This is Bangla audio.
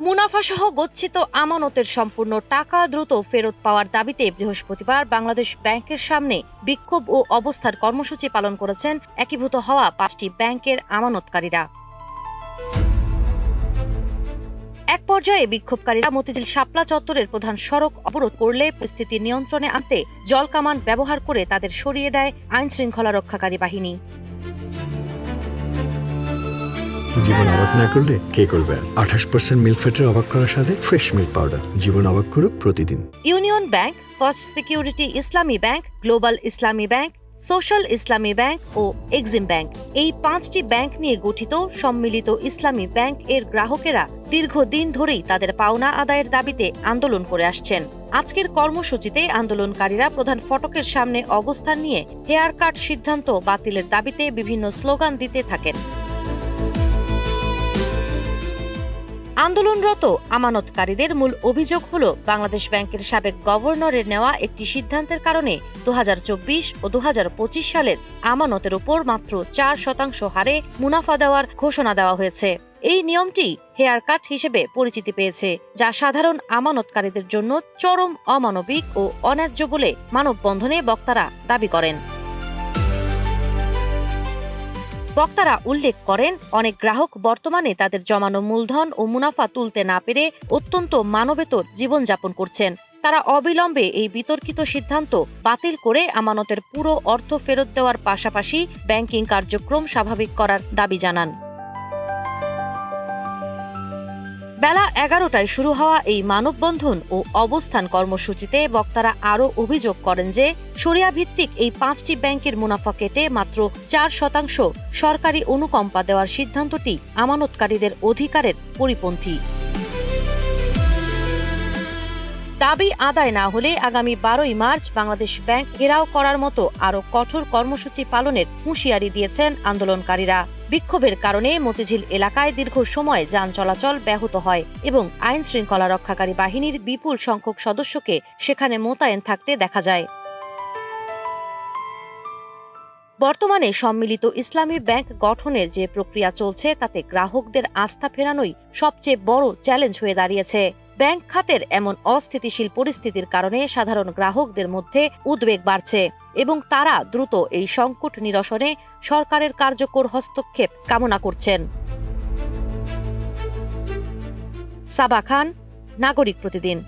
মুনাফাসহ গচ্ছিত আমানতের সম্পূর্ণ টাকা দ্রুত ফেরত পাওয়ার দাবিতে বৃহস্পতিবার বাংলাদেশ ব্যাংকের সামনে বিক্ষোভ ও অবস্থান কর্মসূচি পালন করেছেন একীভূত হওয়া ৫টি ব্যাংকের আমানতকারীরা। এক পর্যায়ে বিক্ষোভকারীরা মতিঝিল শাপলা চত্বরের প্রধান সড়ক অবরোধ করলে পরিস্থিতি নিয়ন্ত্রণে আনতে জলকামান ব্যবহার করে তাদের সরিয়ে দেয় আইনশৃঙ্খলা রক্ষাকারী বাহিনী। জীবন অবাক না করলে কে করবে? 28% মিল্ক ফ্যাটের অবাক করার সাথে ফ্রেশ মিল্ক পাউডার। জীবন অবাক করুক প্রতিদিন। ইউনিয়ন ব্যাংক, ফার্স্ট সিকিউরিটি ইসলামী ব্যাংক, গ্লোবাল ইসলামী ব্যাংক, সোশ্যাল ইসলামী ব্যাংক ও এক্সিম ব্যাংক, এই ৫টি ব্যাংক নিয়ে গঠিত সম্মিলিত ইসলামী ব্যাংক এর গ্রাহকেরা দীর্ঘদিন ধরেই তাদের পাওনা আদায়ের দাবিতে আন্দোলন করে আসছেন। আজকের কর্মসূচিতে আন্দোলনকারীরা প্রধান ফটকের সামনে অবস্থান নিয়ে হেয়ার কাট সিদ্ধান্ত বাতিলের দাবিতে বিভিন্ন স্লোগান দিতে থাকেন। আন্দোলনরত আমানতকারীদের মূল অভিযোগ হল বাংলাদেশ ব্যাংকের সাবেক গভর্নরের নেওয়া একটি সিদ্ধান্তের কারণে ২০২৪ ও ২০২৫ সালের আমানতের উপর মাত্র ৪% হারে মুনাফা দেওয়ার ঘোষণা দেওয়া হয়েছে। এই নিয়মটি হেয়ার কাট হিসেবে পরিচিতি পেয়েছে, যা সাধারণ আমানতকারীদের জন্য চরম অমানবিক ও অন্যায্য বলে মানববন্ধনে বক্তারা দাবি করেন। বক্তারা উল্লেখ করেন, অনেক গ্রাহক বর্তমানে তাদের জমানো মূলধন ও মুনাফা তুলতে না পেরে অত্যন্ত মানবেতর জীবনযাপন করছেন। তারা অবিলম্বে এই বিতর্কিত সিদ্ধান্ত বাতিল করে আমানতের পুরো অর্থ ফেরত দেওয়ার পাশাপাশি ব্যাংকিং কার্যক্রম স্বাভাবিক করার দাবি জানান। বেলা ১১টায় শুরু হওয়া এই মানববন্ধন ও অবস্থান কর্মসূচিতে বক্তারা আরও অভিযোগ করেন যে শরিয়া ভিত্তিক এই ৫টি ব্যাংকের মুনাফা কেটে মাত্র ৪% সরকারি অনুকম্পা দেওয়ার সিদ্ধান্তটি আমানতকারীদের অধিকারের পরিপন্থী। দাবি আদায় না হলে আগামী ১২ই মার্চ বাংলাদেশ ব্যাংক ঘেরাও করার মতো আরও কঠোর কর্মসূচি পালনের হুঁশিয়ারি দিয়েছেন আন্দোলনকারীরা। বিক্ষোভের কারণে মতিঝিল এলাকায় দীর্ঘ সময় যান চলাচল ব্যাহত হয় এবং আইন শৃঙ্খলা রক্ষাকারী বাহিনীর বিপুল সংখ্যক সদস্যকে সেখানে মোতায়েন থাকতে দেখা যায়। বর্তমানে সম্মিলিত ইসলামী ব্যাংক গঠনের যে প্রক্রিয়া চলছে তাতে গ্রাহকদের আস্থা ফেরানোই সবচেয়ে বড় চ্যালেঞ্জ হয়ে দাঁড়িয়েছে। ব্যাংক খাতের এমন অস্থিতিশীল পরিস্থিতির কারণে সাধারণ গ্রাহকদের মধ্যে উদ্বেগ বাড়ছে এবং তারা দ্রুত এই সংকট নিরসনে সরকারের কার্যকর হস্তক্ষেপ কামনা করছেন। সাবা খান, নাগরিক প্রতিদিন।